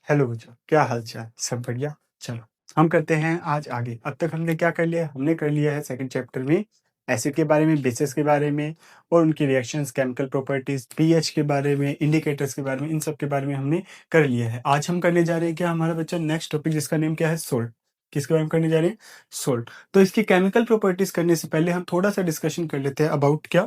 Hello बच्चों, क्या हाल चाल? सब बढ़िया? चलो हम करते हैं आज आगे। अब तक हमने क्या कर लिया? हमने कर लिया है सेकंड चैप्टर में एसिड के बारे में, बेसिस के बारे में और उनकी रिएक्शंस, केमिकल प्रॉपर्टीज, पीएच के बारे में, इंडिकेटर्स के बारे में, इन सब के बारे में हमने कर लिया है। आज हम करने जा रहे हैं क्या हमारा बच्चा नेक्स्ट टॉपिक, जिसका नेम क्या है? सोल्ट। किसके बारे में करने जा रहे हैं? सोल्ट। तो इसकी केमिकल प्रॉपर्टीज करने से पहले हम थोड़ा सा डिस्कशन कर लेते हैं अबाउट क्या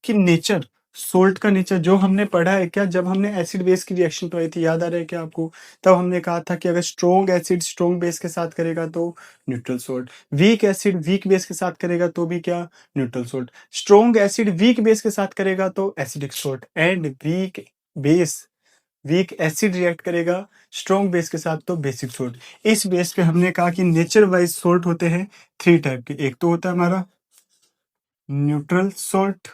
कि नेचर, सोल्ट का नेचर जो हमने पढ़ा है क्या, जब हमने एसिड बेस की रिएक्शन पढ़ी थी, याद आ रहा है क्या आपको? तब हमने कहा था कि अगर स्ट्रॉन्ग एसिड स्ट्रॉन्ग बेस के साथ करेगा तो neutral salt, weak acid weak base के साथ करेगा तो भी क्या? Neutral salt. Strong acid weak base के साथ करेगा तो acidic salt, and base weak acid react करेगा स्ट्रॉन्ग बेस के साथ तो बेसिक सोल्ट। इस बेस पे हमने कहा कि नेचर वाइज सोल्ट होते हैं थ्री टाइप के। एक तो होता है हमारा न्यूट्रल सोल्ट।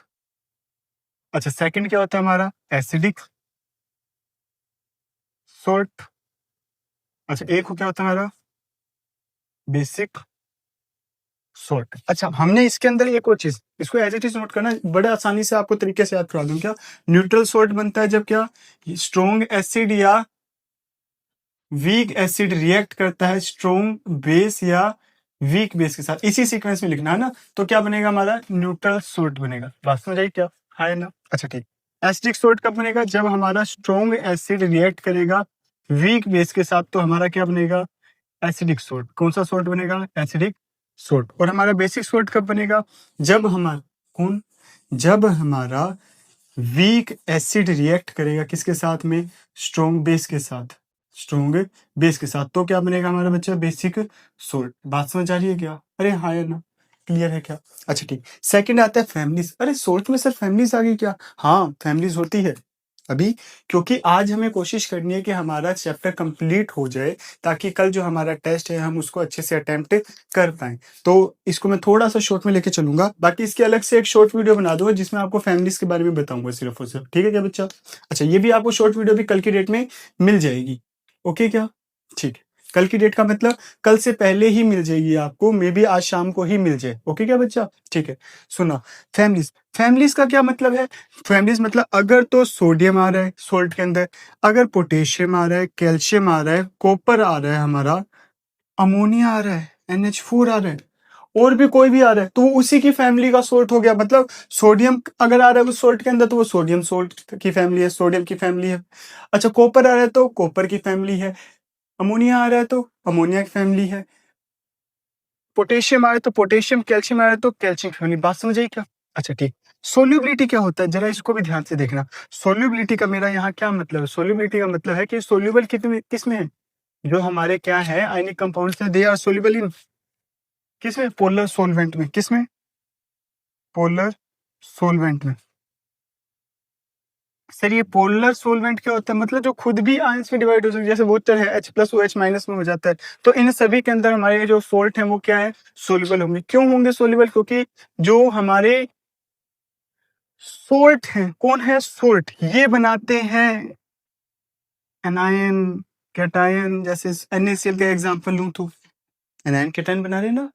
अच्छा, सेकंड क्या होता है हमारा? Acidic salt. अच्छा, एक क्या होता है हमारा? Basic salt. अच्छा, हमने इसके अंदर एक और चीज, इसको एज इट इज नोट करना, बड़े आसानी से आपको तरीके से याद करा दूं क्या। न्यूट्रल सोल्ट बनता है जब क्या स्ट्रॉन्ग एसिड या वीक एसिड रिएक्ट करता है स्ट्रॉन्ग बेस या वीक बेस के साथ, इसी सीक्वेंस में लिखना है ना। तो क्या बनेगा हमारा? न्यूट्रल सोल्ट बनेगा। बात समझ आई क्या? है ना? अच्छा ठीक। एसिडिक सोल्ट कब बनेगा? जब हमारा स्ट्रॉन्ग एसिड रिएक्ट करेगा वीक बेस के साथ, तो हमारा क्या बनेगा? Acidic salt. कौन सा सोल्ट बनेगा? Acidic salt. और हमारा बेसिक सोल्ट कब बनेगा? जब हमारा कौन जब हमारा वीक एसिड रिएक्ट करेगा किसके साथ में? स्ट्रॉन्ग बेस के साथ। स्ट्रॉन्ग बेस के साथ तो क्या बनेगा हमारा बच्चा? Basic salt. बात समझ आ रही है क्या? अरे हाँ है ना? क्लियर है क्या? अच्छा ठीक। सेकंड आता है फैमिलीज। अरे सोल्ट में सर फैमिलीज आ गई क्या? हाँ, फैमिलीज होती है अभी, क्योंकि आज हमें कोशिश करनी है कि हमारा चैप्टर कंप्लीट हो जाए, ताकि कल जो हमारा टेस्ट है हम उसको अच्छे से अटेम्प्ट कर पाएं। तो इसको मैं थोड़ा सा शॉर्ट में लेके चलूंगा, बाकी इसके अलग से एक शॉर्ट वीडियो बना दूंगा जिसमें आपको फैमिलीज के बारे में बताऊंगा सिर्फ और सिर्फ। ठीक है क्या बच्चा? अच्छा, ये भी आपको शॉर्ट वीडियो भी कल की डेट में मिल जाएगी। ओके क्या? ठीक है। कल की डेट का मतलब कल से पहले ही मिल जाएगी आपको, मे बी आज शाम को ही मिल जाए। ओके क्या बच्चा? ठीक है। सुना, फैमिलीज। फैमिलीज का क्या मतलब है? फैमिलीज मतलब अगर तो सोडियम आ रहा है सोल्ट के अंदर, अगर पोटेशियम आ रहा है, कैल्शियम आ रहा है, कॉपर आ रहा है, हमारा अमोनिया आ रहा है, NH4 आ रहा है, और भी कोई भी आ रहा है, तो वो उसी की फैमिली का सोल्ट हो गया। मतलब सोडियम अगर आ रहा है उस सोल्ट के अंदर तो वो सोडियम सोल्ट की फैमिली है, सोडियम की फैमिली है। अच्छा, कॉपर आ रहा है तो कॉपर की फैमिली है, अमोनिया आ रहा है तो अमोनिया की फैमिली है, पोटेशियम आ रहा है तो पोटेशियम, कैल्शियम आ रहा है तो कैल्शियम की फैमिली। बात समझ आई क्या? अच्छा ठीक। सोल्यूबिलिटी क्या होता है, जरा इसको भी ध्यान से देखना। सोल्यूबिलिटी का मेरा यहाँ क्या मतलब है? सोल्यूबिलिटी का मतलब है कि सोल्यूबल किस में है? जो हमारे क्या है आयनिक कंपाउंड्स है, दे आर सोल्यूबल इन किस में? पोलर सोलवेंट में। किस में? पोलर सोलवेंट में। सर ये पोलर सोलवेंट क्या होता है? मतलब जो खुद भी आयंस में डिवाइड हो सकते, जैसे वाटर है H+OH- में हो जाता है, तो इन सभी के अंदर हमारे जो सोल्ट है वो क्या है? सोल्यूबल होंगे। क्यों होंगे सोल्यूबल? क्योंकि जो हमारे सोल्ट है, कौन है? सोल्ट ये बनाते हैं एनायन कैटायन। जैसे NaCl का एग्जांपल लूं तो एनायन कैटायन बना रहे हैं ना,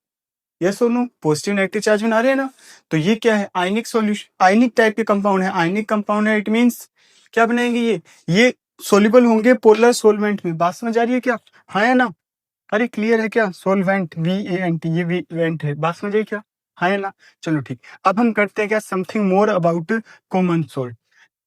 यस और नो, पॉजिटिव नेगेटिव चार्ज बना रहे हैं ना। तो ये क्या है? आयनिक सॉल्यूशन, आयनिक टाइप के कंपाउंड है। आयनिक कंपाउंड है, इट मींस क्या बनाएंगे? ये सोल्यूबल होंगे पोलर सोलवेंट में। बात समझ आ रही है क्या? हाँ है ना? अरे क्लियर है क्या? सोलवेंट, VANT, ये वेंट है। बात समझ आई क्या? हाँ है ना? चलो ठीक। अब हम करते हैं क्या, something more about common salt.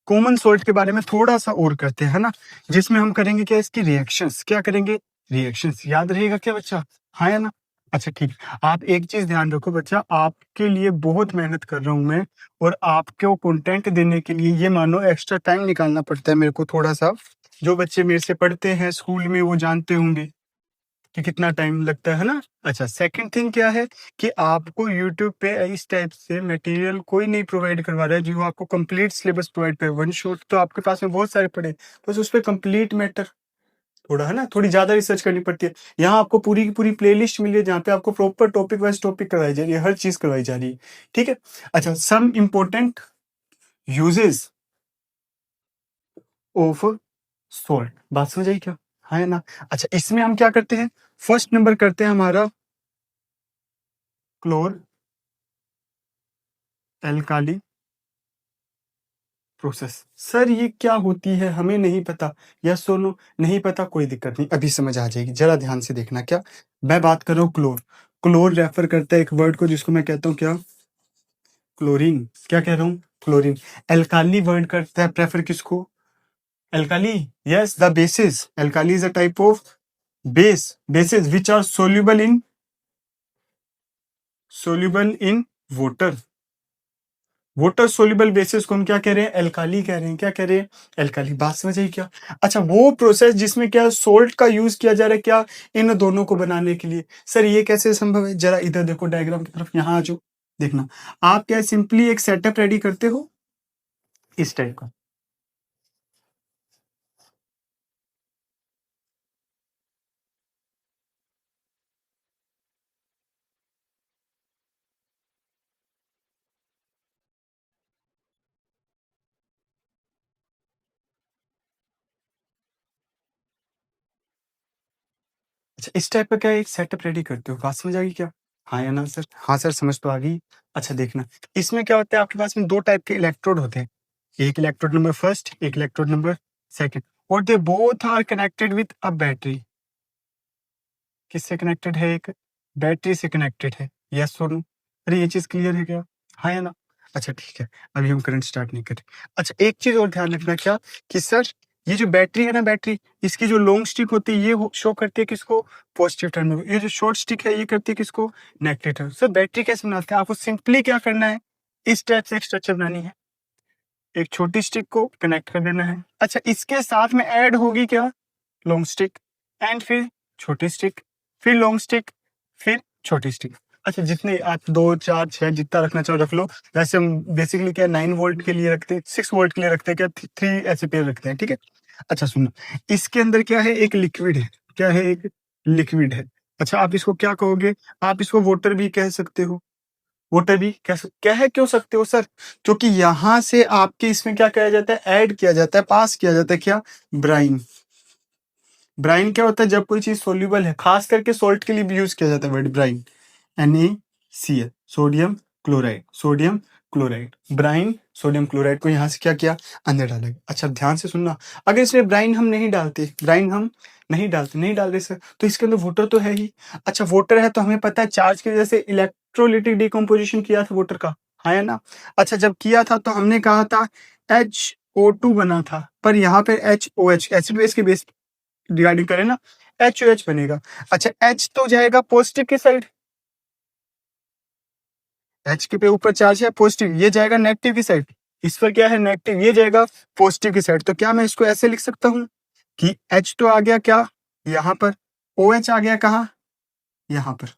Common salt के बारे में थोड़ा सा और करते हैं ना, जिसमें हम करेंगे क्या, इसकी रिएक्शंस। क्या करेंगे? रिएक्शंस। याद रहेगा क्या बच्चा? हाँ है ना? अच्छा ठीक। आप एक चीज ध्यान रखो बच्चा, आपके लिए बहुत मेहनत कर रहा हूं मैं, और आपको कंटेंट देने के लिए ये मानो एक्स्ट्रा टाइम निकालना पड़ता है मेरे को थोड़ा सा। जो बच्चे मेरे से पढ़ते हैं स्कूल में वो जानते होंगे कि कितना टाइम लगता है ना। अच्छा, सेकंड थिंग क्या है कि आपको यूट्यूब पे इस टाइप से मटेरियल कोई नहीं प्रोवाइड करवा रहा है जो आपको कंप्लीट सिलेबस प्रोवाइड करे। वन शॉट तो आपके पास में बहुत सारे पड़े, बस उस पर कंप्लीट मैटर थोड़ा है ना, थोड़ी ज्यादा रिसर्च करनी पड़ती है। यहाँ आपको पूरी की पूरी प्लेलिस्ट मिली है जहाँ पे आपको प्रॉपर टॉपिक वाइज टॉपिक करवाई जा रही है, हर चीज करवाई जा रही है। ठीक है। अच्छा, some important uses of salt. बात समझ आई क्या? है ना? अच्छा, इसमें हम क्या करते हैं? फर्स्ट नंबर करते हैं हमारा क्लोर एल्काली प्रोसेस। सर ये क्या होती है हमें नहीं पता, यस और नो, नहीं पता कोई दिक्कत नहीं, अभी समझ आ जाएगी, जरा ध्यान से देखना। क्या मैं बात कर रहा हूँ क्लोर, क्लोर रेफर करता है एक वर्ड को जिसको मैं कहता हूँ क्या, क्लोरीन। क्या कह रहा हूँ, क्लोरीन। एल्काली वर्ड करता है प्रेफर किसको, alkali, yes the bases, alkali is a type of base, bases which are soluble in water, water soluble bases को हम क्या कह रहे हैं, एल्काली कह रहे हैं। क्या कह रहे हैं, एल्काली। बात समझ आई क्या। अच्छा वो प्रोसेस जिसमें क्या सोल्ट का यूज किया जा रहा है क्या, इन दोनों को बनाने के लिए। सर ये कैसे संभव है, जरा इधर देखो डायग्राम की तरफ, यहाँ आ जाओ, देखना। आप क्या सिंपली एक सेटअप रेडी करते हो इस टाइप का, अच्छा इस टाइप का क्या एक सेटअप रेडी करते हो, बात समझ आ गई क्या। हाँ या ना सर, हाँ सर समझ तो आ गई। अच्छा देखना, इसमें क्या होता है, आपके पास में दो टाइप के इलेक्ट्रोड होते हैं, एक इलेक्ट्रोड नंबर फर्स्ट, एक इलेक्ट्रोड नंबर सेकंड, और they both are connected with a battery. किससे कनेक्टेड है, एक बैटरी से कनेक्टेड है, यस और नो। अरे ये चीज क्लियर है क्या, हाँ या ना। अच्छा ठीक है, अभी हम करंट स्टार्ट नहीं करें। अच्छा एक चीज और ध्यान रखना क्या, कि सर ये जो बैटरी है ना, बैटरी इसकी जो लॉन्ग स्टिक होती है ये शो करती है किसको, पॉजिटिव टर्मिनल। ये जो शॉर्ट स्टिक है ये करती है किसको, नेगेटिव टर्मिनल। सर बैटरी कैसे बनाते हैं, आपको सिंपली क्या करना है, इस टाइप से एक स्ट्रक्चर बनानी है, एक छोटी स्टिक को कनेक्ट कर देना है। अच्छा इसके साथ में ऐड होगी क्या, लॉन्ग स्टिक, एंड फिर छोटी स्टिक, फिर लॉन्ग स्टिक, फिर छोटी स्टिक। अच्छा जितने आप 2 4 6 जितना रखना चाहो रख लो। वैसे हम बेसिकली क्या 9 वोल्ट के लिए रखते हैं, 6 वोल्ट के लिए रखते हैं, क्या 3 ऐसे पेयर रखते हैं, ठीक है। अच्छा सुनो, इसके अंदर क्या है, एक लिक्विड है, क्या है, एक लिक्विड है। अच्छा आप इसको क्या कहोगे, आप इसको वाटर भी कह सकते हो, वाटर भी कह क्यों सकते हो सर, क्योंकि यहां से आपके इसमें क्या किया जाता है, ऐड किया जाता है, पास किया जाता है क्या, ब्राइन। ब्राइन क्या होता है, जब कोई चीज सोल्यूबल है, खास करके सॉल्ट के लिए भी यूज किया जाता है word brine, NaCl, sodium chloride, sodium chloride, brine sodium chloride को यहाँ से क्या किया, अंदर डाला गया। अच्छा ध्यान से सुनना, अगर इसमें ब्राइन हम नहीं डालते, ब्राइन हम नहीं डालते सर, तो इसके अंदर वाटर तो है ही। अच्छा वाटर है तो हमें पता है चार्ज की वजह से इलेक्ट्रोलिटिक डिकम्पोजिशन किया था वाटर का, हाँ या ना। अच्छा जब किया था तो हमने कहा था HO2 बना था, पर यहाँ पे HOH, एसिड बेस के बेस डिवाइडिंग करें ना, HOH बनेगा। अच्छा H तो जाएगा पॉजिटिव की साइड, H के पे ऊपर चार्ज है पॉजिटिव, ये जाएगा नेगेटिव की साइड, इस पर क्या है नेगेटिव, ये जाएगा पॉजिटिव की साइड। तो क्या मैं इसको ऐसे लिख सकता हूँ कि H तो आ गया क्या, यहाँ पर, OH आ गया कहाँ, यहाँ पर,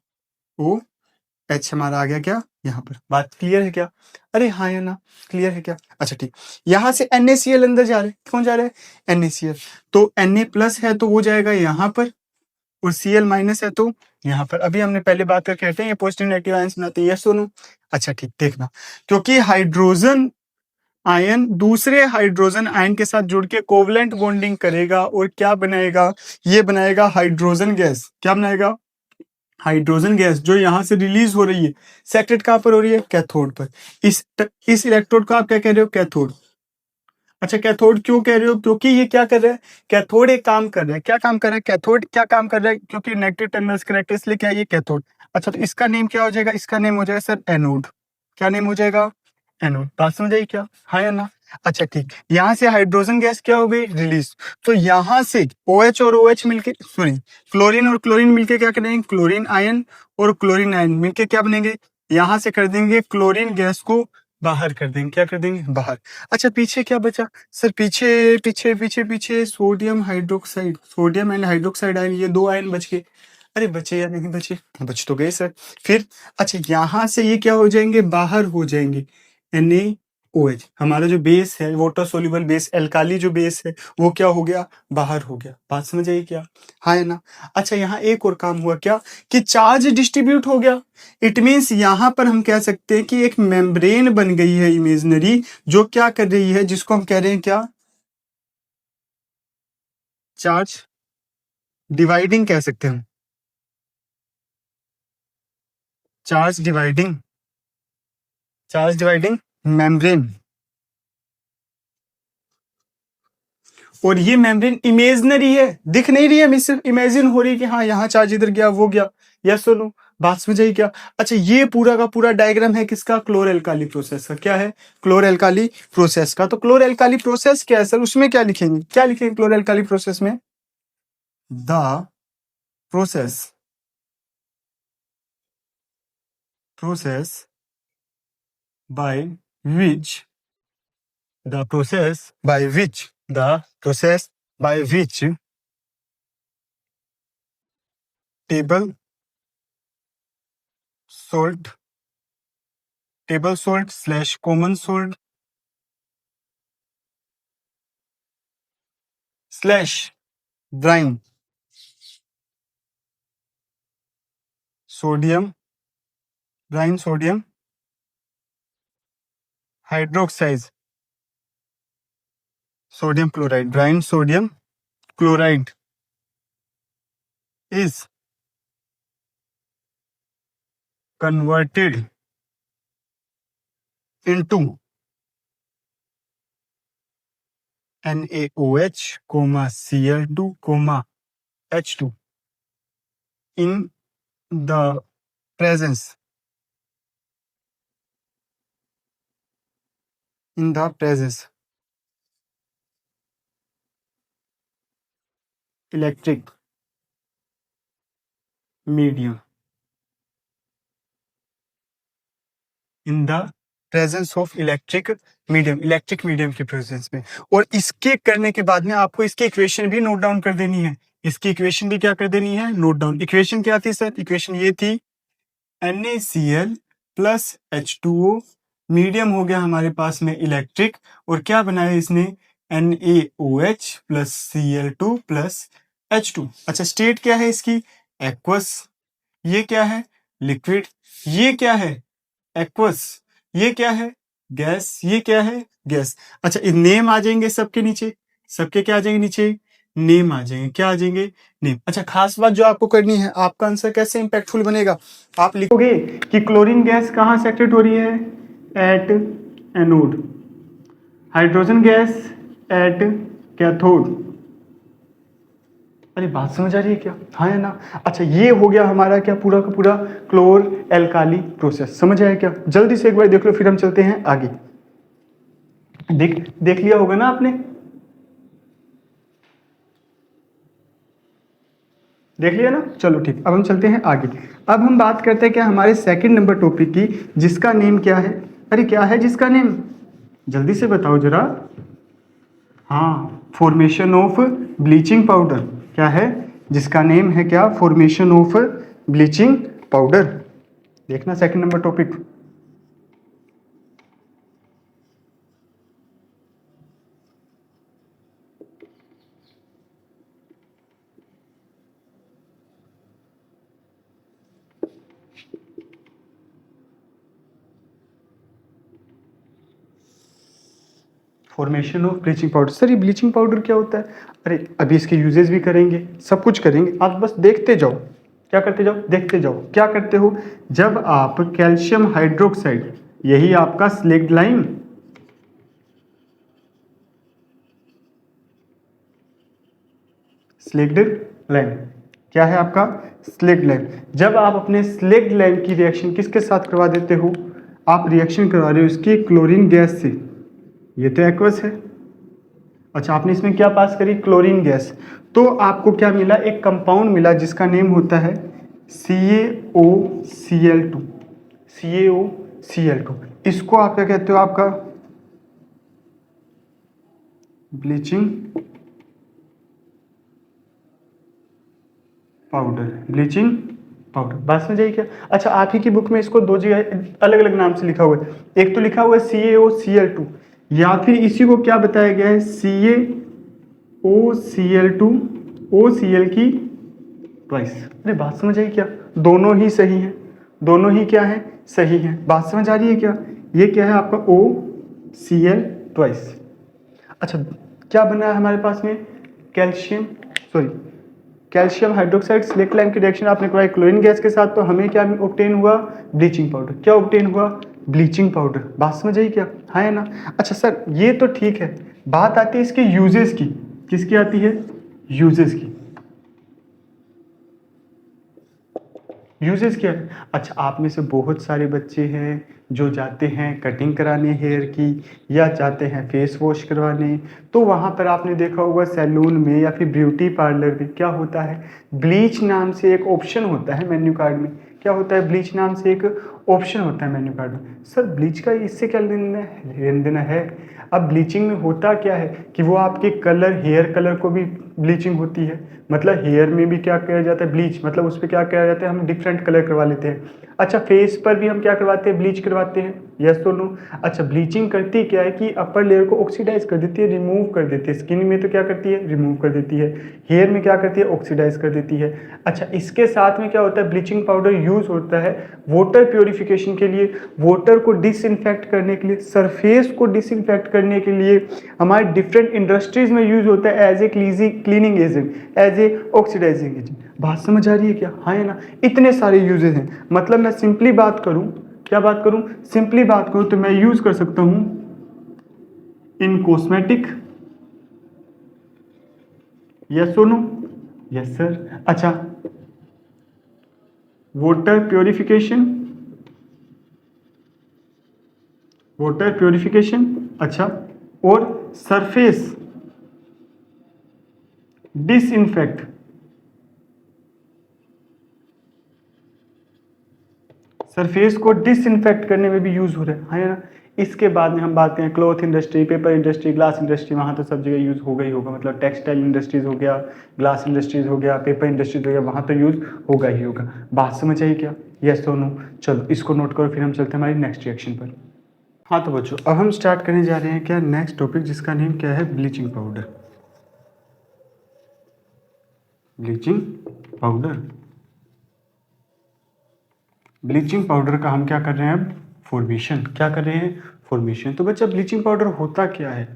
OH हमारा आ गया क्या, यहाँ पर। बात क्लियर है क्या, अरे हाँ या ना, क्लियर है क्या। अच्छा ठीक, यहाँ से NaCl अंदर जा रहा है, कौन जा रहा है, NaCl, तो Na प्लस है तो वो जाएगा यहाँ पर, और Cl माइनस है तो यहाँ पर। अभी हमने पहले बात करके हटे हैं, ये पॉजिटिव नेगेटिव आयंस बनाते हैं, यस सुनो। अच्छा ठीक, देखना, क्योंकि हाइड्रोजन आयन दूसरे हाइड्रोजन आयन के साथ जुड़ के कोवलेंट बॉन्डिंग करेगा और क्या बनाएगा, ये बनाएगा हाइड्रोजन गैस। क्या बनाएगा, हाइड्रोजन गैस, जो यहाँ से रिलीज हो रही है, सेक्रेट कहाँ पर हो रही है, कैथोड पर। इस इलेक्ट्रोड को आप क्या कह रहे हो, कैथोड। अच्छा कैथोड क्यों कह रहे हो, क्योंकि ये क्या कर रहा है, कैथोड एक काम कर रहा है, क्या काम कर रहा है, कैथोड क्या काम कर रहा है, क्योंकि नेगेटिव टर्मिनल्स कनेक्ट, इसलिए क्या है ये कैथोड। अच्छा तो इसका नेम क्या हो जाएगा, इसका नेम हो जाएगा सर एनोड। क्या नेम हो जाएगा, एनोड। बात समझ आई क्या, हाँ या ना। अच्छा ठीक, यहाँ से हाइड्रोजन गैस क्या हो गई, रिलीज। तो यहाँ से OH और OH मिलके, सॉरी, क्लोरीन और क्लोरीन मिलके क्या करेंगे, क्लोरीन आयन और क्लोरीन आयन मिलके क्या बनेंगे, यहाँ से कर देंगे क्लोरीन गैस को बाहर कर देंगे, क्या कर देंगे, बाहर। अच्छा पीछे क्या बचा सर, पीछे पीछे पीछे पीछे sodium hydroxide, sodium and hydroxide ion, ये 2 आयन बच गए। अरे बचे या नहीं बचे, बच तो गए सर। फिर अच्छा यहाँ से ये क्या हो जाएंगे, बाहर हो जाएंगे, NaOH, हमारा जो बेस है वाटर सोल्यूबल बेस, एल्काली जो बेस है वो क्या हो गया, बाहर हो गया। बात समझ आई क्या, हाँ है ना। अच्छा यहाँ एक और काम हुआ क्या, कि चार्ज डिस्ट्रीब्यूट हो गया। इट मीन्स यहाँ पर हम कह सकते हैं कि एक मेम्ब्रेन बन गई है इमेजनरी, जो क्या कर रही है, जिसको हम कह रहे हैं क्या, चार्ज डिवाइडिंग कह सकते हैं हम, charge dividing, charge dividing membrane. और ये मेम्ब्रेन इमेजनरी है, दिख नहीं रही है, हमें सिर्फ इमेजिन हो रही है कि हाँ यहाँ चार्ज इधर गया वो गया, यस और नो, बात समझ आई क्या? अच्छा ये पूरा का पूरा डायग्राम है किसका? क्लोर-एल्काली प्रोसेस का। क्या है? क्लोर-एल्काली प्रोसेस का। तो क्लोर-एल्काली प्रोसेस क्या है सर? उसमें क्या लिखेंगे? क्या लिखेंगे क्लोर-एल्काली प्रोसेस में? The process by which the process by which table salt slash common salt slash brine sodium hydroxide sodium chloride, brine sodium chloride is converted into NaOH, Cl2, H2 in the presence electric medium in the presence of electric medium की presence में। और इसके करने के बाद में आपको इसकी इक्वेशन भी नोट डाउन कर देनी है। इसकी इक्वेशन भी क्या कर देनी है? Note down. इक्वेशन क्या थी सर? इक्वेशन ये थी NaCl प्लस H2O, मीडियम हो गया हमारे पास में इलेक्ट्रिक, और क्या बनाया इसने? NaOH plus Cl2 plus H2। अच्छा स्टेट क्या है इसकी? एक्वस। ये क्या है? लिक्विड। ये क्या है? एक्वस। ये क्या है? गैस। ये क्या है? गैस। अच्छा नेम आ जाएंगे सबके नीचे, सबके क्या आ जाएंगे नीचे? नेम आ जाएंगे। क्या आ जाएंगे? नेम। अच्छा खास बात जो आपको करनी है, आपका आंसर कैसे इंपैक्टफुल बनेगा? आप लिखोगे कि क्लोरीन गैस कहाँ से एक्टिवेट हो रही है? At anode. Hydrogen gas at cathode. अरे बात समझ आ रही है क्या? हाँ या ना? अच्छा ये हो गया हमारा क्या पूरा का पूरा क्लोर एल्काली प्रोसेस। समझ आया क्या? जल्दी से एक बार देख लो, फिर हम चलते हैं आगे। देख लिया होगा ना आपने? देख लिया ना? चलो ठीक, अब हम चलते हैं आगे। अब हम बात करते हैं क्या हमारे सेकंड नंबर टॉपिक की, जिसका नेम क्या है? अरे क्या है जिसका नेम? जल्दी से बताओ जरा। हाँ, फॉर्मेशन ऑफ ब्लीचिंग पाउडर। क्या है जिसका नेम है? क्या? Formation of bleaching powder. देखना second number topic. Formation of bleaching powder. Sir ये ब्लीचिंग पाउडर क्या होता है? अरे अभी इसके यूजेस भी करेंगे, सब कुछ करेंगे, आप बस देखते जाओ। क्या करते जाओ? देखते जाओ। क्या करते हो? जब आप कैल्शियम हाइड्रोक्साइड, यही आपका स्लेक्ड लाइम, स्लेक्ड लाइम, क्या है आपका? Slaked lime. जब आप अपने स्लेक्ड लाइम की रिएक्शन किसके साथ करवा देते हो? आप रिएक्शन करवा रहे हो इसकी क्लोरीन गैस से। ये तो एक्वस है। अच्छा आपने इसमें क्या पास करी? Chlorine gas. तो आपको क्या मिला? एक कंपाउंड मिला जिसका नेम होता है CaOCl2। CaOCl2 इसको आप क्या कहते हो? आपका ब्लीचिंग पाउडर। बात समझ आई क्या? अच्छा आप ही की बुक में इसको दो जगह अलग अलग नाम से लिखा हुआ है। एक तो लिखा हुआ है CaOCl2, या फिर इसी को क्या बताया गया है? CaOCl2 OCl की ट्वाइस। अरे बात समझ आई क्या? दोनों ही सही हैं, दोनों ही क्या है? सही हैं। बात समझ आ रही है क्या? ये क्या है आपका? OCl twice. अच्छा क्या बना है हमारे पास में? कैल्शियम हाइड्रोक्साइड स्लेक्ट लाइम की रिएक्शन आपने करवाई क्लोरीन गैस के साथ, तो हमें क्या ऑब्टेन हुआ? Bleaching powder. क्या ऑब्टेन हुआ? Bleaching powder. बात समझ आई क्या? हाँ है ना? अच्छा सर ये तो ठीक है, बात आती है इसके यूजेस की। किसकी आती है? यूजेस की। यूजेस क्या है? अच्छा, आप में से बहुत सारे बच्चे हैं जो जाते हैं कटिंग कराने हेयर की, या जाते हैं फेस वॉश करवाने, तो वहाँ पर आपने देखा होगा सैलून में या फिर ब्यूटी पार्लर में क्या होता है, ब्लीच नाम से एक ऑप्शन होता है मेन्यू कार्ड में। क्या होता है? ब्लीच नाम से एक ऑप्शन होता है मेन्यू कार्ड में। सर ब्लीच का इससे क्या लेन देना है? अब ब्लीचिंग में होता क्या है कि वो आपके कलर, हेयर कलर को भी ब्लीचिंग होती है। मतलब हेयर में भी क्या किया जाता है? ब्लीच। मतलब उस पर क्या किया जाता है? हम डिफरेंट कलर करवा लेते हैं। अच्छा, फेस पर भी हम क्या करवाते हैं? ब्लीच करवाते हैं। यस तो नो? अच्छा, ब्लीचिंग करती क्या है कि अपर लेयर को ऑक्सीडाइज कर देती है, रिमूव कर देती है। स्किन में तो क्या करती है? रिमूव कर देती है। हेयर में क्या करती है? ऑक्सीडाइज कर देती है। अच्छा, इसके साथ में क्या होता है? ब्लीचिंग पाउडर यूज होता है वाटर प्योरिफिकेशन के लिए, वाटर को डिसइंफेक्ट करने के लिए, सरफेस को डिसइंफेक्ट करने के लिए। हमारे डिफरेंट इंडस्ट्रीज में यूज होता है as a cleaning agent, as a oxidising agent. बात समझ आ रही है क्या? हाँ है ना? इतने सारे यूजेस हैं। मतलब मैं सिंपली बात करूं, क्या बात करूं? सिंपली बात करूं तो मैं यूज कर सकता हूं इन कॉस्मेटिक। यस सुनो? Yes sir. अच्छा, वाटर प्योरिफिकेशन, वाटर प्योरिफिकेशन। अच्छा, और सरफेस डिसइंफेक्ट, सरफेस को डिसइंफेक्ट करने में भी यूज हो रहा है ना? इसके बाद में हम बात करें cloth industry, paper industry, glass industry, वहाँ तो सब जगह यूज होगा ही होगा। मतलब टेक्सटाइल इंडस्ट्रीज हो गया, ग्लास इंडस्ट्रीज हो गया, पेपर इंडस्ट्रीज हो गया, वहाँ तो यूज होगा ही होगा। बात समझ आई क्या? यस और नो? चलो इसको नोट करो, फिर हम चलते हैं हमारी नेक्स्ट रिएक्शन पर। हाँ तो बच्चों, अब हम स्टार्ट करने जा रहे हैं क्या नेक्स्ट टॉपिक, जिसका नेम क्या है? Bleaching powder. Bleaching powder. Bleaching powder का हम क्या कर रहे हैं अब? फॉर्मेशन। क्या कर रहे हैं? फॉर्मेशन। तो बच्चा ब्लीचिंग पाउडर होता क्या है?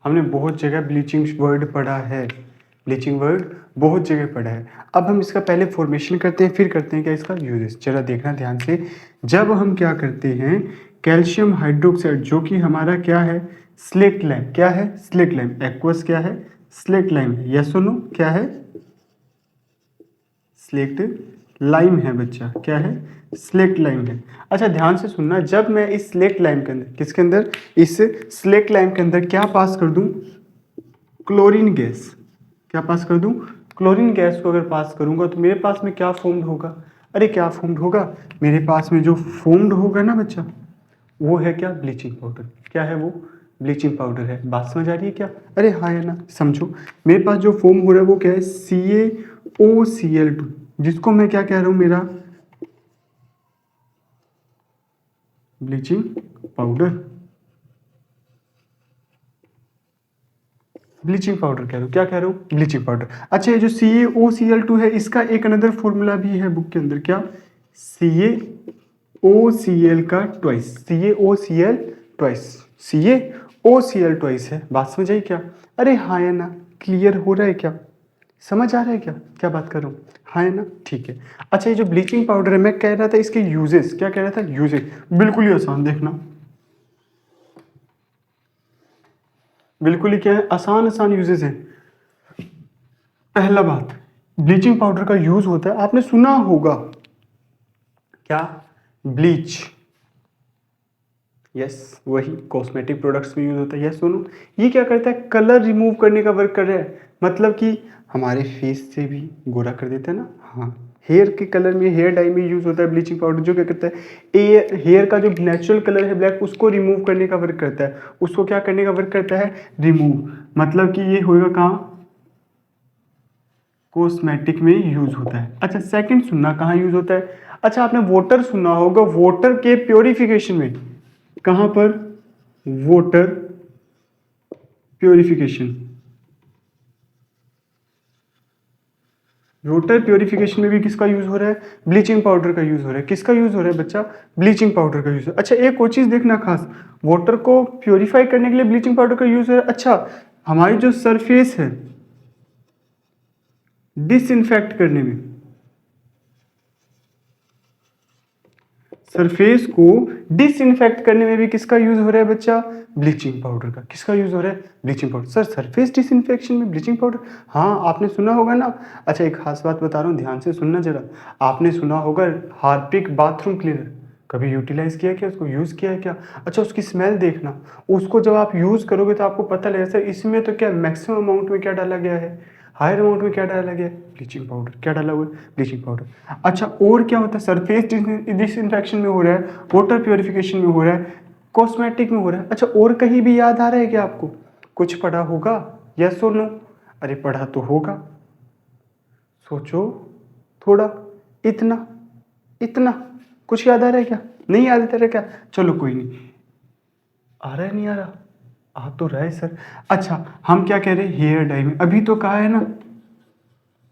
हमने बहुत जगह ब्लीचिंग वर्ड पढ़ा है, ब्लीचिंग वर्ड बहुत जगह पढ़ा है। अब हम इसका पहले फॉर्मेशन करते हैं, फिर करते हैं क्या इसका यूजेस। जरा देखना ध्यान से। जब हम क्या करते हैं, कैल्शियम हाइड्रोक्साइड, जो कि हमारा क्या है? Slate lime. क्या है? Slate lime. एक्वस क्या है? स्लेट लाइम है। यस सुनो, क्या है? स्लेट लाइम है बच्चा। क्या है? स्लेट लाइम है। अच्छा ध्यान से सुनना, जब मैं इस स्लेट लाइम के अंदर, किसके अंदर? इस स्लेट लाइम के अंदर क्या पास कर दूं? Chlorine gas. क्या पास कर दूं? क्लोरीन गैस को अगर पास करूंगा तो मेरे पास में क्या फॉर्म्ड होगा? अरे क्या फॉर्म्ड होगा? मेरे पास में जो फॉर्म्ड होगा ना बच्चा, वो है क्या? Bleaching powder. क्या है वो? ब्लीचिंग पाउडर है। बात समझ आ रही है क्या? अरे हाँ है ना? समझो, मेरे पास जो फॉर्म हो रहा है वो क्या है? CaOCl2, जिसको मैं क्या कह रहा हूं? मेरा ब्लीचिंग पाउडर। ब्लीचिंग पाउडर कह रहा हूँ। क्या कह रहा हूँ? Bleaching powder. अच्छा, ये जो CaOCl2 है, इसका एक अनदर फॉर्मूला भी है बुक के अंदर। क्या? CaOCl का twice, CaOCl twice, CaOCl twice है। बात समझ आई क्या? अरे हाँ है ना? क्लियर हो रहा है क्या? समझ आ रहा है क्या क्या बात कर रहा हूँ? हाँ है ना? ठीक है। अच्छा, ये जो ब्लीचिंग पाउडर है, मैं कह रहा था इसके यूजेस। क्या कह रहा था? यूजेस। बिल्कुल ही आसान, देखना बिल्कुल ही क्या है? आसान आसान यूजेस हैं। पहला बात, ब्लीचिंग पाउडर का यूज होता है, आपने सुना होगा क्या? ब्लीच। यस, वही कॉस्मेटिक प्रोडक्ट्स में यूज होता है। यस सुनो, ये क्या करता है? कलर रिमूव करने का वर्क कर रहा है। मतलब कि हमारे फेस से भी गोरा कर देता है ना? हाँ, हेयर के कलर में, हेयर डाई में यूज होता है ब्लीचिंग पाउडर, जो क्या करता है? हेयर का जो नेचुरल कलर है ब्लैक, उसको रिमूव करने का वर्क करता है। उसको क्या करने का वर्क करता है? रिमूव। मतलब कि ये होगा कहाँ? कॉस्मेटिक में यूज होता है। अच्छा सेकंड सुनना, कहाँ यूज होता है? अच्छा, आपने वाटर सुना होगा, वाटर के प्योरिफिकेशन में। कहां पर? Water purification. वाटर प्योरिफिकेशन में भी किसका यूज हो रहा है? ब्लीचिंग पाउडर का यूज हो रहा है। किसका यूज हो रहा है बच्चा? ब्लीचिंग पाउडर का यूज है। अच्छा, एक और चीज देखना खास, वाटर को प्योरीफाई करने के लिए ब्लीचिंग पाउडर का यूज है। अच्छा, हमारी जो सरफेस है, डिसइंफेक्ट करने में, सरफेस को डिसइंफेक्ट करने में भी किसका यूज हो रहा है बच्चा? ब्लीचिंग पाउडर का। किसका यूज हो रहा है? Bleaching powder. Sir surface disinfection में ब्लीचिंग पाउडर, हाँ आपने सुना होगा ना। अच्छा एक खास बात बता रहा हूँ, ध्यान से सुनना जरा। आपने सुना होगा हार्पिक बाथरूम क्लीनर, कभी यूटिलाइज किया क्या? उसको यूज किया है क्या? अच्छा उसकी स्मेल देखना, उसको जब आप यूज करोगे तो आपको पता लगेगा सर इसमें तो क्या मैक्सिमम अमाउंट में क्या डाला गया है, हायर अमाउंट में क्या डाला गया है? Bleaching powder. क्या डाला हुआ है? Bleaching powder. अच्छा और क्या होता है? सरफेस डिसइंफेक्शन में हो रहा है, वाटर प्योरिफिकेशन में हो रहा है, कॉस्मेटिक में हो रहा है। अच्छा और कहीं भी याद आ रहा है क्या आपको? कुछ पढ़ा होगा? यस और नो? अरे पढ़ा तो होगा, सोचो थोड़ा। इतना इतना कुछ याद आ रहा है क्या? नहीं याद आ रहा है क्या? चलो कोई नहीं, आ रहा है नहीं आ रहा? आ तो रहा है सर। अच्छा हम क्या कह रहे हैं? हेयर डाई में अभी तो कहा है ना,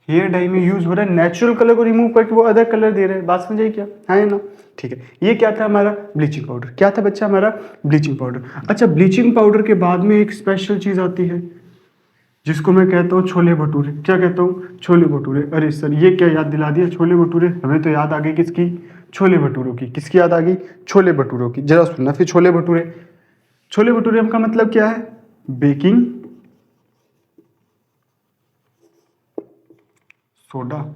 हेयर डाई में यूज हो रहा है नेचुरल कलर को रिमूव करके वो अदर कलर दे रहे हैं। बात समझ आई क्या? है ना? ठीक है, ये क्या था हमारा? Bleaching powder. क्या था बच्चा हमारा? Bleaching powder. अच्छा ब्लीचिंग पाउडर के बाद में एक स्पेशल चीज आती है जिसको मैं कहता हूँ छोले भटूरे। क्या कहता हूँ? छोले भटूरे। अरे सर ये क्या याद दिला दिया, छोले भटूरे? हमें तो याद आ गई किसकी? छोले भटूरों की। किसकी याद आ गई? छोले भटूरों की। जरा सुनना फिर छोले भटूरे। छोले भटूरे का मतलब क्या है? Baking soda.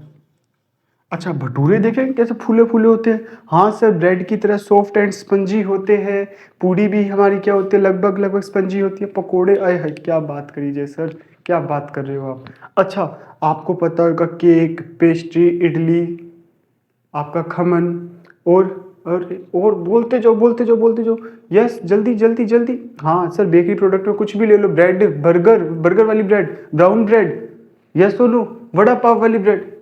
अच्छा भटूरे देखें कैसे फूले फूले होते हैं। हाँ सर ब्रेड की तरह सॉफ्ट एंड स्पंजी होते हैं। पूड़ी भी हमारी क्या होती है? लगभग लगभग स्पंजी होती है। पकोड़े, आए हाय क्या बात करी जय सर, क्या बात कर रहे हो आप। अच्छा आपको पता होगा केक, पेस्ट्री, इडली, आपका खमन, और बोलते जाओ बोलते जाओ बोलते जाओ। यस जल्दी जल्दी जल्दी। हाँ सर बेकरी प्रोडक्ट में कुछ भी ले लो, ब्रेड, बर्गर, बर्गर वाली bread, brown bread, yes Sonu, vada pav वाली ब्रेड।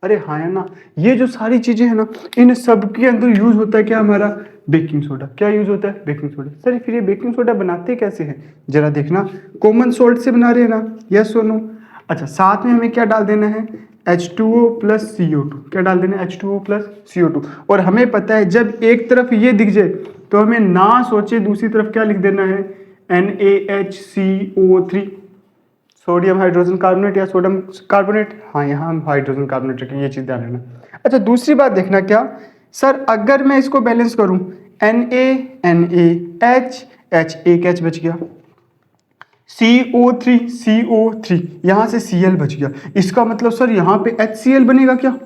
अरे हाँ है ना, ये जो सारी चीजें हैं ना, इन सब के अंदर यूज होता है क्या हमारा? Baking soda. क्या यूज होता है? Baking soda. सर फिर ये बेकिंग सोडा बनाते कैसे हैं? जरा देखना, कॉमन सोल्ट से बना रहे हैं ना, यस सोनू। अच्छा साथ में हमें क्या डाल देना है? H2O plus CO2। क्या डाल देना है? H2O plus CO2। और हमें पता है जब एक तरफ ये दिख जाए तो हमें ना सोचे दूसरी तरफ क्या लिख देना है? NaHCO3, सोडियम हाइड्रोजन कार्बोनेट या सोडियम कार्बोनेट। हाँ यहाँ हम हाइड्रोजन कार्बोनेट रखेंगे, ये चीज ध्यान रखना। अच्छा दूसरी बात देखना क्या सर, अगर मैं इसको बैलेंस करूं, NaNaH एक H बच गया, CO3 यहां से Cl बच गया। इसका मतलब सर यहाँ पे HCl बनेगा क्या?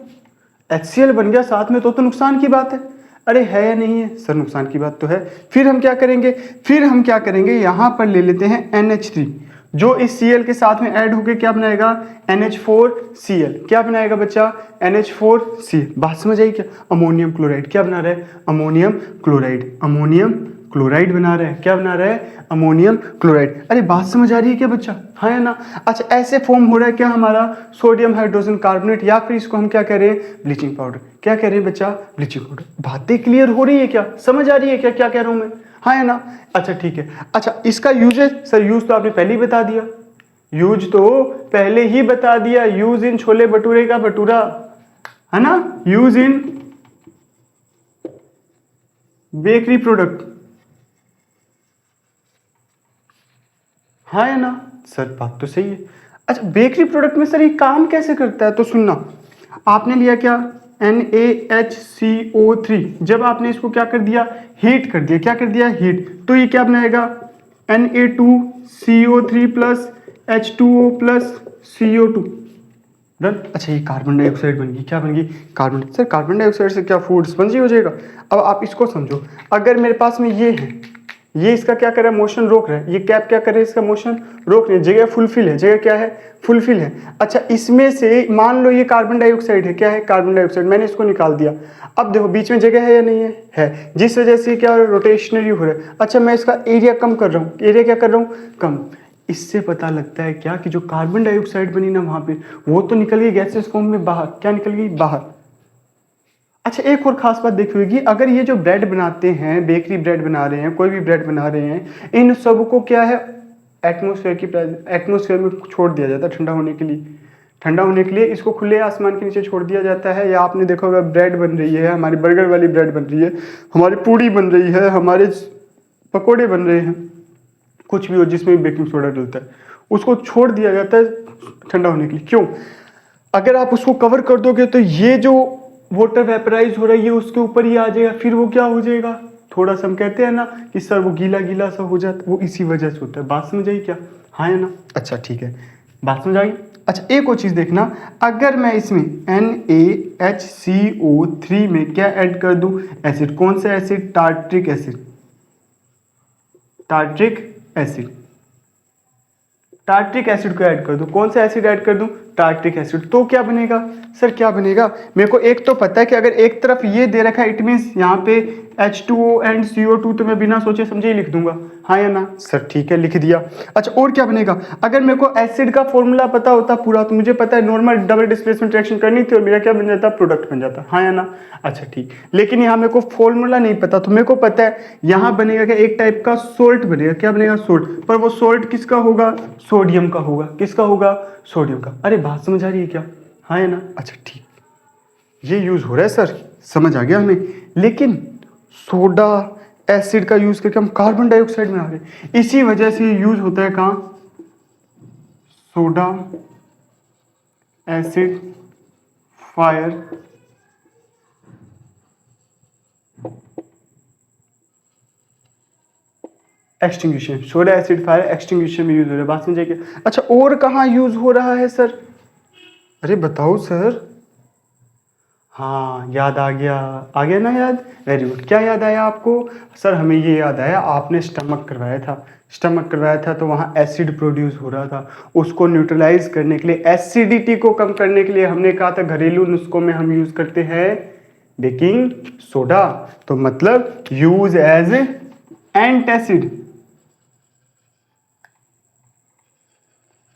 HCl बन गया साथ में, तो नुकसान की बात है। अरे है या नहीं है सर? नुकसान की बात तो है। फिर हम क्या करेंगे? फिर हम क्या करेंगे, यहां पर ले लेते हैं NH3, जो इस Cl के साथ में ऐड होके क्या बनाएगा? NH4Cl। क्या बनाएगा बच्चा? NH4Cl। बात समझ आई क्या? Ammonium chloride. क्या बना रहा है? Ammonium chloride. अमोनियम क्लोराइड बना रहा है। क्या बना रहा है? Ammonium chloride. अरे बात समझ आ रही है क्या बच्चा? हाँ या ना? अच्छा ऐसे फॉर्म हो रहा है क्या हमारा? सोडियम हाइड्रोजन कार्बोनेट, या फिर इसको हम क्या कह रहे हैं? Bleaching powder. क्या कह रहे हैं बच्चा? Bleaching powder. बातें क्लियर हो रही है क्या? समझ आ रही है क्या क्या कह रहा हूं मैं? हाँ या ना? अच्छा ठीक है। अच्छा इसका यूजेज, सर यूज तो आपने पहले ही बता दिया, यूज तो पहले ही बता दिया। यूज इन छोले भटूरे का भटूरा, है ना? Use in bakery product. हाँ या ना? सर बात तो सही है। अच्छा बेकरी प्रोडक्ट में सर ये काम कैसे करता है? तो सुनना, आपने लिया क्या? NaHCO3। जब आपने इसको क्या कर दिया? हीट कर दिया। क्या कर दिया? हीट। तो ये क्या बनाएगा? Na2CO3 plus H2O plus CO2। Done. अच्छा ये कार्बन डाइऑक्साइड बन गई। क्या बन गई? कार्बन। सर कार्बन डाइऑक्साइड से क्या फूड स्पंजी हो जाएगा? अब आप इसको समझो, अगर मेरे पास में ये है, ये इसका क्या कर रहा है? मोशन रोक रहा है। ये कैप क्या कर रहा है? इसका मोशन रोक रही है। जगह फुलफिल है, जगह क्या है? फुलफिल है। अच्छा इसमें से मान लो ये कार्बन डाइऑक्साइड है। क्या है? Carbon dioxide. मैंने इसको निकाल दिया। अब देखो बीच में जगह है या नहीं है? है। जिस वजह से क्या रोटेशनरी हो रहा है। अच्छा मैं इसका एरिया कम कर रहा हूँ। एरिया क्या कर रहा हूँ? कम। इससे पता लगता है क्या कि जो कार्बन डाइऑक्साइड बनी ना वहां पे, वो तो निकल गई गैसेस फॉर्म में बाहर। क्या निकल गई? बाहर। अच्छा एक और खास बात देखी होगी, अगर ये जो ब्रेड बनाते हैं, बेकरी ब्रेड बना रहे हैं, कोई भी ब्रेड बना रहे हैं, इन सब को क्या है? एटमोसफेयर में छोड़ दिया जाता है ठंडा होने के लिए। ठंडा होने के लिए इसको खुले आसमान के नीचे छोड़ दिया जाता है। या आपने देखा होगा ब्रेड बन रही है, हमारी बर्गर वाली ब्रेड बन रही है, हमारी पूड़ी बन रही है, हमारे पकोड़े बन रहे हैं, कुछ भी हो जिसमें भी बेकिंग सोडा डलता है, उसको छोड़ दिया जाता है ठंडा होने के लिए। क्यों? अगर आप उसको कवर कर दोगे तो ये जो वाटर वेपराइज हो रही है उसके ऊपर ही आ जाएगा, फिर वो क्या हो जाएगा, थोड़ा सा हम कहते हैं ना कि सर वो गीला गीला सा हो जाता, वो इसी वजह से होता है। बात समझ आई क्या? हाँ है ना? अच्छा ठीक है, बात समझ आई। अच्छा एक और चीज़ देखना, अगर मैं इसमें NaHCO3 में क्या ऐड कर दूं, एसिड, कौन सा acid, tartaric acid, tartaric acid, tartaric acid को ऐड कर दूं, कौन सा एसिड ऐड कर दूं, टार्ट्रिक एसिड, तो क्या बनेगा सर, क्या बनेगा, मेरे को एक तो पता है कि अगर एक तरफ ये दे रखा है इट मीन्स यहाँ पे H2O एंड CO2 तो मैं बिना सोचे समझे ही लिख दूंगा, हाँ या ना सर, ठीक है लिख दिया। अच्छा और क्या बनेगा, अगर मेरे को एसिड का फॉर्मूला पता होता पूरा, तो मुझे पता है नॉर्मल डबल डिस्प्लेसमेंट रिएक्शन करनी थी और मेरा क्या बन जाता, प्रोडक्ट बन जाता, हाँ या ना। अच्छा ठीक, लेकिन यहाँ मेरे को फॉर्मूला नहीं पता, तो मेरे को पता है यहाँ बनेगा क्या, एक टाइप का सोल्ट बनेगा, क्या बनेगा, सोल्ट, पर वो सोल्ट किसका होगा, सोडियम का होगा, किसका होगा, सोडियम का। अरे बात समझ आ रही है क्या, हाँ है ना। अच्छा ठीक, ये यूज हो रहा है सर, समझ आ गया हमें, लेकिन सोडा एसिड का यूज करके हम कार्बन डाइऑक्साइड में आ गए, इसी वजह से यूज होता है कहाँ, soda acid fire extinguishing, soda acid fire extinguishing में यूज हो रहा है, बात समझे क्या। अच्छा और कहाँ यूज हो रहा है सर, अरे बताओ सर। हाँ याद आ गया ना याद, वेरी गुड। क्या याद आया आपको, सर हमें ये याद आया, आपने स्टमक करवाया था, स्टमक करवाया था तो वहाँ एसिड प्रोड्यूस हो रहा था, उसको न्यूट्रलाइज करने के लिए, एसिडिटी को कम करने के लिए हमने कहा था घरेलू नुस्खों में हम यूज करते हैं बेकिंग सोडा, तो मतलब यूज एज एंटासिड,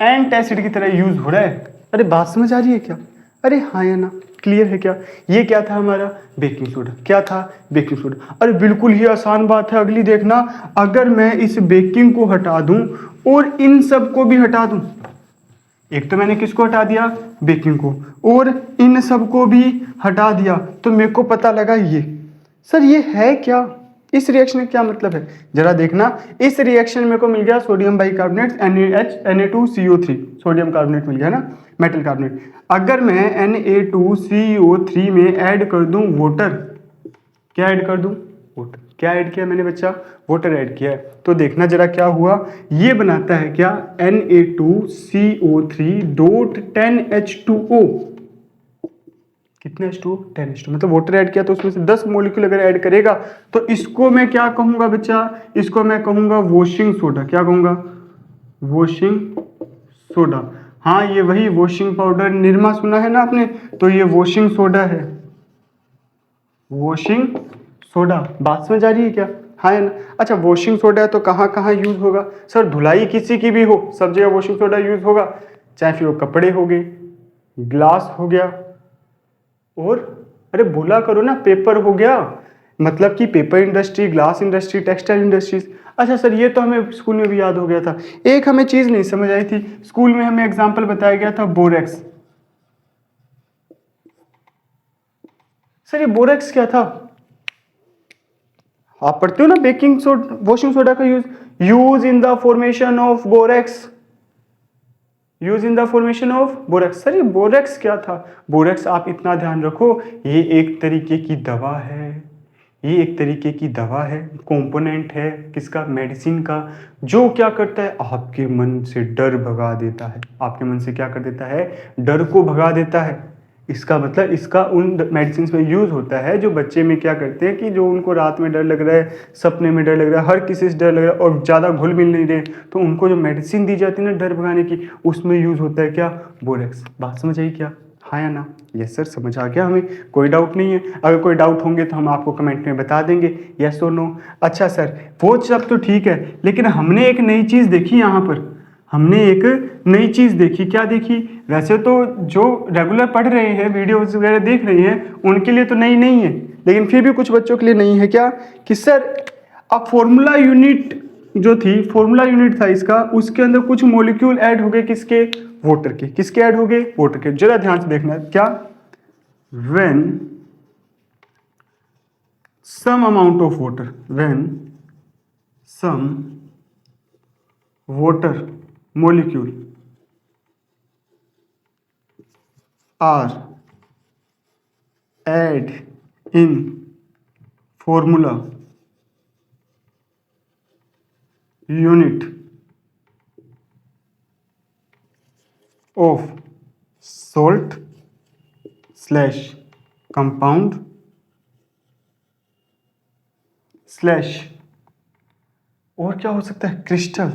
एंटासिड की तरह यूज हो रहा है। अरे बात समझ आ रही है क्या, अरे हाँ या ना, क्लियर है क्या। ये क्या था हमारा, बेकिंग सोडा, क्या था, बेकिंग सोडा। अरे बिल्कुल ही आसान बात है, अगली देखना, अगर मैं इस बेकिंग को हटा दूं और इन सब को भी हटा दूं, एक तो मैंने किसको हटा दिया, बेकिंग को, और इन सब को भी हटा दिया, तो मेरे को पता लगा ये, सर ये है क्या, इस रिएक्शन का क्या मतलब है, जरा देखना, इस रिएक्शन में मेरे को मिल गया sodium bicarbonate Na2CO3, sodium carbonate मिल गया ना, मेटल कार्बोनेट। अगर मैं Na2CO3 में ऐड कर दूं वाटर, क्या ऐड कर दूं, वाटर, क्या ऐड किया मैंने बच्चा, वाटर ऐड किया है, तो देखना जरा क्या हुआ, ये बनाता है क्या, Na2CO3 डॉट 10H2O, कितने H2O, 10H2, मतलब वाटर ऐड किया तो उसमें से 10 मॉलिक्यूल अगर ऐड करेगा तो इसको मैं क्या कहूंगा बच्चा, इसको मैं कहूंगा वॉशिंग सोडा, क्या कहूंगा, वॉशिंग सोडा। हाँ ये वही वॉशिंग पाउडर निरमा सुना है ना आपने, तो ये वॉशिंग सोडा है, वॉशिंग सोडा, बात समझ आ रही है क्या, हाँ है ना। अच्छा वॉशिंग सोडा है तो कहाँ कहाँ यूज होगा, सर धुलाई किसी की भी हो सब जगह वॉशिंग सोडा यूज होगा, चाहे फिर वो कपड़े हो गए, ग्लास हो गया, और अरे बोला करो ना, पेपर हो गया, मतलब कि paper industry, glass industry, textile industries. अच्छा सर ये तो हमें स्कूल में भी याद हो गया था, एक हमें चीज नहीं समझ आई थी, स्कूल में हमें एग्जांपल बताया गया था बोरेक्स, सर ये बोरेक्स क्या था, आप पढ़ते हो ना बेकिंग सोडा, वॉशिंग सोडा का use in the formation of borax, use in the formation of borax. Sir ये बोरेक्स क्या था, बोरेक्स आप इतना ध्यान रखो, ये एक तरीके की दवा है, ये एक तरीके की दवा है, कंपोनेंट है किसका, मेडिसिन का, जो क्या करता है आपके मन से डर भगा देता है, आपके मन से क्या कर देता है, डर को भगा देता है। इसका मतलब इसका उन मेडिसिन में यूज होता है जो बच्चे में क्या करते हैं कि जो उनको रात में डर लग रहा है, सपने में डर लग रहा है, हर किसी से डर लग रहा है और ज़्यादा घुल मिल नहीं रहे, तो उनको जो मेडिसिन दी जाती है ना डर भगाने की, उसमें यूज होता है क्या, बोरेक्स। बात समझ आई क्या, हाँ या ना। यस सर समझ आ गया, हमें कोई डाउट नहीं है, अगर कोई डाउट होंगे तो हम आपको कमेंट में बता देंगे, यस और नो। अच्छा सर वो सब तो ठीक है, लेकिन हमने एक नई चीज़ देखी यहाँ पर, हमने एक नई चीज़ देखी, क्या देखी, वैसे तो जो रेगुलर पढ़ रहे हैं वीडियोस वगैरह देख रहे हैं उनके लिए तो नई नहीं है, लेकिन फिर भी कुछ बच्चों के लिए नहीं है, क्या कि सर अब फॉर्मूला यूनिट जो थी, फॉर्मूला यूनिट था इसका, उसके अंदर कुछ मॉलिक्यूल ऐड हो गए, किसके, वाटर के, किसके ऐड हो गए, वाटर के। जरा ध्यान से देखना क्या, when some amount of water, when some water molecule are add in formula unit of salt slash compound slash और क्या हो सकता है, crystal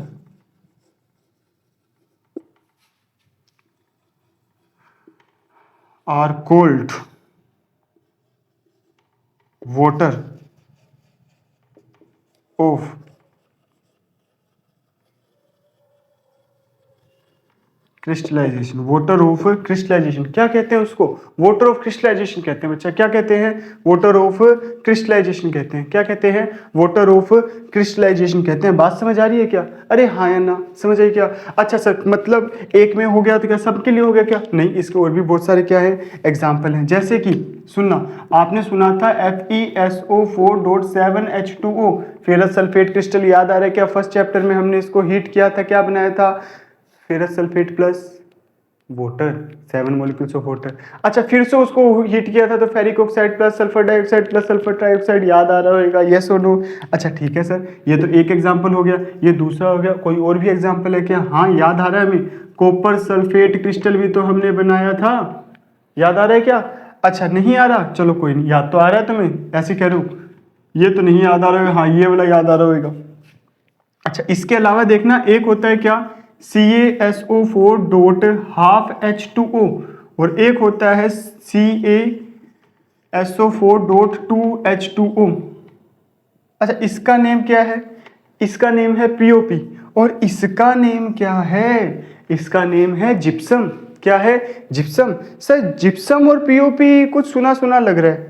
are called water of crystallisation, water of crystallisation क्या कहते हैं उसको, वाटर ऑफ क्रिस्टलाइजेशन कहते हैं बच्चा, क्या कहते हैं, वाटर ऑफ क्रिस्टलाइजेशन कहते हैं, क्या कहते हैं, वाटर ऑफ क्रिस्टलाइजेशन कहते हैं। बात समझ आ रही है क्या, अरे हाँ या ना, समझ आई क्या। अच्छा सर, मतलब एक में हो गया तो क्या सबके लिए हो गया क्या, नहीं, इसके और भी बहुत सारे क्या है एग्जाम्पल हैं, जैसे कि सुनना, आपने सुना था FeSO4.7H2O फेरस सल्फेट क्रिस्टल, याद आ रहा है क्या, फर्स्ट चैप्टर में हमने इसको हीट किया था, क्या बनाया था, ferrous sulphate plus water, 7 molecules of water. अच्छा, फिर से उसको हीट किया था तो ferric oxide plus sulphur dioxide plus sulphur trioxide, याद आ रहा होगा, यस और नो। अच्छा ठीक है सर, ये तो एक एग्जांपल हो गया, ये दूसरा हो गया, कोई और भी एग्जांपल है क्या, हाँ याद आ रहा है हमें, कॉपर सल्फेट क्रिस्टल भी तो हमने बनाया था, याद आ रहा है क्या। अच्छा नहीं आ रहा, चलो कोई नहीं, याद तो आ रहा है तुम्हें, ऐसे कह रहा हूँ, ये तो नहीं याद आ रहा है, हाँ ये वाला याद आ रहा होगा। अच्छा इसके अलावा देखना, एक होता है क्या, CaSO4.12H2O और एक होता है CaSO4.2H2O। अच्छा इसका नेम क्या है, इसका नेम है पीओपी, और इसका नेम क्या है, इसका नेम है जिप्सम, क्या है, जिप्सम। सर जिप्सम और पीओपी कुछ सुना सुना लग रहा है,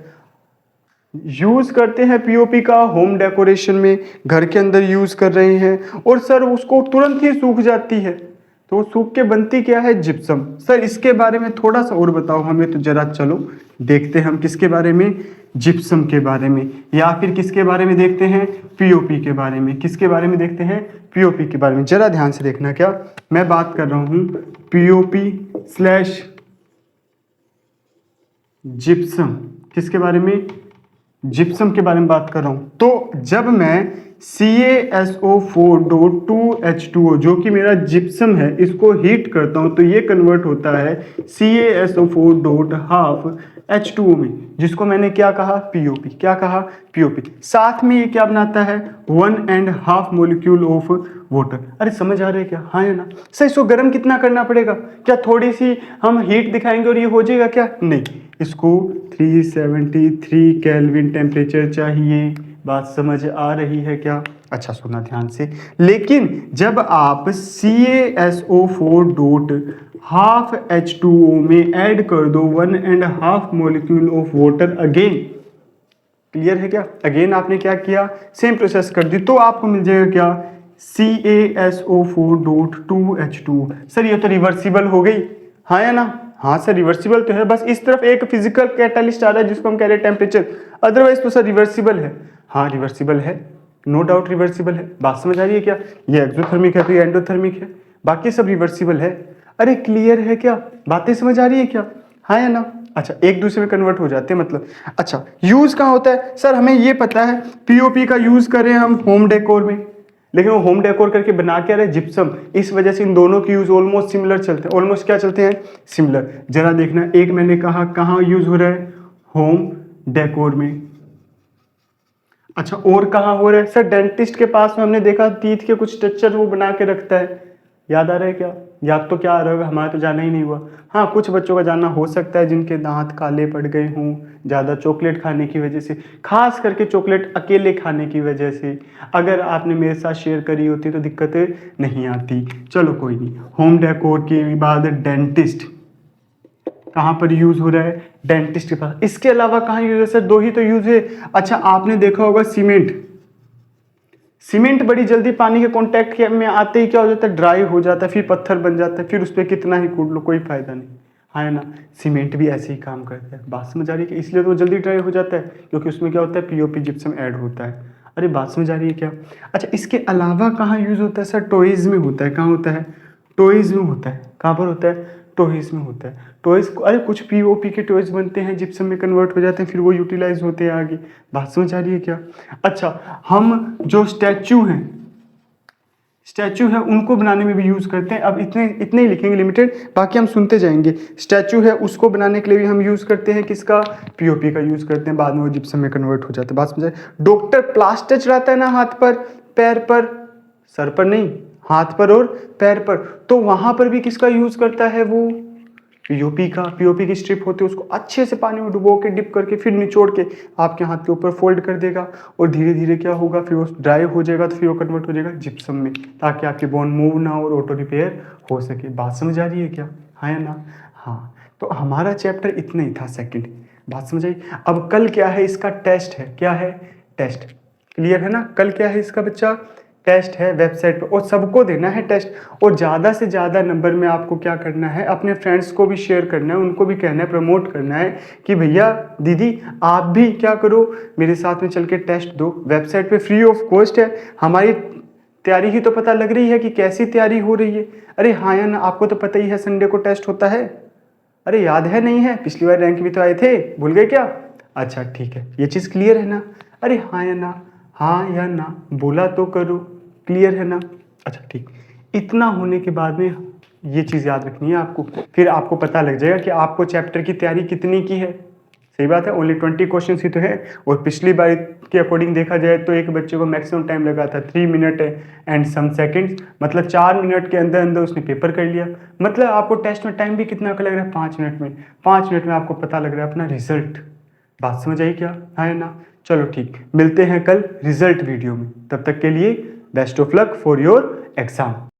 यूज करते हैं पीओपी का होम डेकोरेशन में, घर के अंदर यूज कर रहे हैं, और सर उसको तुरंत ही सूख जाती है, तो सूख के बनती क्या है, जिप्सम। सर इसके बारे में थोड़ा सा और बताओ हमें, तो जरा चलो देखते हैं हम किसके बारे में, जिप्सम के बारे में, या फिर किसके बारे में देखते हैं, पीओपी के बारे में, किसके बारे में देखते हैं, पीओपी के बारे में। जरा ध्यान से देखना, क्या मैं बात कर रहा हूं, पीओपी स्लैश जिप्सम, किसके बारे में, जिप्सम के बारे में बात कर रहा हूं। तो जब मैं CaSO4.2H2O जो कि मेरा जिप्सम है इसको हीट करता हूं तो ये कन्वर्ट होता है CaSO4.12H2O में, जिसको मैंने क्या कहा, पीओपी, क्या कहा, पीओपी। साथ में ये क्या बनाता है, 1.5 मॉलिक्यूल ऑफ वाटर। अरे समझ आ रहा है क्या, हाँ या ना। सर इसको गर्म कितना करना पड़ेगा, क्या थोड़ी सी हम हीट दिखाएंगे और ये हो जाएगा क्या, नहीं, इसको 373 केल्विन टेम्परेचर चाहिए। बात समझ आ रही है क्या, अच्छा सुना ध्यान से। लेकिन जब आप CaSO4.12H2O में ऐड कर दो 1.5 molecule of water again, clear है क्या, अगेन आपने क्या किया, सेम प्रोसेस कर दी, तो आपको मिल जाएगा क्या, CaSO4.2H2O। सर ये तो रिवर्सिबल हो गई, हाँ या ना, हाँ सर रिवर्सिबल तो है, बस इस तरफ एक फिजिकल कैटालिस्ट आ रहा है जिसको हम कह रहे हैं टेम्परेचर, अदरवाइज तो सर रिवर्सिबल है, हाँ रिवर्सिबल है, नो डाउट रिवर्सिबल है। बात समझ आ रही है क्या, ये एक्सोथर्मिक है तो ये एंडोथर्मिक है, बाकी सब रिवर्सिबल है। अरे क्लियर है क्या, बातें समझ आ रही है क्या, हाँ या ना। अच्छा एक दूसरे में कन्वर्ट हो जाते हैं मतलब। अच्छा यूज कहाँ होता है, सर हमें ये पता है पीओपी का यूज करें हम होम डेकोर में, लेकिन वो होम डेकोर करके बना क्या रहे, जिप्सम, इस वजह से इन दोनों की यूज ऑलमोस्ट सिमिलर चलते हैं, ऑलमोस्ट क्या चलते हैं, सिमिलर। जरा देखना, एक मैंने कहा कहाँ यूज हो रहा है, होम डेकोर में। अच्छा और कहाँ हो रहा है, सर डेंटिस्ट के पास में हमने देखा टीथ के कुछ स्ट्रक्चर वो बना के रखता है, याद आ रहा है क्या, याद तो क्या आ रहा होगा, हमारा तो जाना ही नहीं हुआ। हाँ कुछ बच्चों का जाना हो सकता है जिनके दांत काले पड़ गए हों ज़्यादा चॉकलेट खाने की वजह से, खास करके चॉकलेट अकेले खाने की वजह से, अगर आपने मेरे साथ शेयर करी होती तो दिक्कत नहीं आती। चलो कोई नहीं, होम डेकोर के बाद डेंटिस्ट, कहाँ पर यूज हो रहा है, डेंटिस्ट के पास। इसके अलावा कहाँ यूज है, सर दो ही तो यूज है। अच्छा आपने देखा होगा सीमेंट, सीमेंट बड़ी जल्दी पानी के कांटेक्ट में आते ही क्या हो जाता है, ड्राई हो जाता है, फिर पत्थर बन जाता है, फिर उस पर कितना ही कूट लो कोई फायदा नहीं, है ना। सीमेंट भी ऐसे ही काम करता है, बात समझ आ रही है, इसलिए तो वो जल्दी ड्राई हो जाता है क्योंकि उसमें क्या होता है, पीओपी जिप्सम ऐड होता है। अरे बात समझ आ रही है क्या। अच्छा इसके अलावा कहाँ यूज होता है, सर टॉयज में होता है, कहाँ होता है, टॉयज में होता है, कहाँ पर होता है, टॉयज में होता है। टॉयज, अरे कुछ पीओपी के टॉयज बनते हैं, जिप्सम में कन्वर्ट हो जाते हैं, फिर वो यूटिलाइज होते हैं आगे। बात समझ आ रही है क्या? अच्छा, हम जो स्टैचू है उनको बनाने में भी यूज़ करते हैं। अब इतने इतने ही लिखेंगे लिमिटेड, बाकी हम सुनते जाएंगे। स्टैचू है उसको बनाने के लिए भी हम यूज़ करते हैं किसका? पीओपी का यूज़ करते हैं, बाद में वो जिप्सम में कन्वर्ट हो जाते हैं। बात समझे? डॉक्टर प्लास्टर चढ़ाता है ना हाथ पर, पैर पर, सर पर नहीं, हाथ पर और पैर पर, तो वहां पर भी किसका यूज़ करता है? वो पीओपी का। पीओपी की स्ट्रिप होती है, उसको अच्छे से पानी में डुबो के, डिप करके, फिर निचोड़ के आपके हाथ के ऊपर फोल्ड कर देगा, और धीरे धीरे क्या होगा, फिर वो ड्राई हो जाएगा, तो फिर वो कन्वर्ट हो जाएगा जिप्सम में, ताकि आपकी बोन मूव ना हो और ऑटो रिपेयर हो सके। बात समझ आ रही है क्या? हाँ या ना? हाँ, तो हमारा चैप्टर इतना ही था सेकंड। बात समझ आई? अब कल क्या है? इसका टेस्ट है। क्या है? टेस्ट। क्लियर है ना? कल क्या है इसका बच्चा? टेस्ट है वेबसाइट पे, और सबको देना है टेस्ट, और ज़्यादा से ज़्यादा नंबर में आपको क्या करना है, अपने फ्रेंड्स को भी शेयर करना है, उनको भी कहना है, प्रमोट करना है कि भैया दीदी आप भी क्या करो, मेरे साथ में चल के टेस्ट दो। वेबसाइट पे फ्री ऑफ कॉस्ट है। हमारी तैयारी ही तो पता लग रही है कि कैसी तैयारी हो रही है। अरे हाँ या ना? आपको तो पता ही है संडे को टेस्ट होता है। अरे याद है? नहीं है? पिछली बार रैंक भी तो आए थे, भूल गए क्या? अच्छा ठीक है, ये चीज़ क्लियर है ना? अरे हाँ या ना? हाँ या ना बोला तो करो। क्लियर है ना? अच्छा ठीक। इतना होने के बाद में ये चीज़ याद रखनी है आपको, फिर आपको पता लग जाएगा कि आपको चैप्टर की तैयारी कितनी की है। सही बात है, ओनली 20 क्वेश्चन ही तो है, और पिछली बार के अकॉर्डिंग देखा जाए तो एक बच्चे को मैक्सिमम टाइम लगा था 3 मिनट एंड सम सेकंड्स, मतलब 4 मिनट के अंदर अंदर उसने पेपर कर लिया। मतलब आपको टेस्ट में टाइम भी कितना का लग रहा है? 5 मिनट में। 5 मिनट में आपको पता लग रहा है अपना रिजल्ट। बात समझ आई क्या? है ना? चलो ठीक, मिलते हैं कल रिजल्ट वीडियो में। तब तक के लिए best of luck for your exam.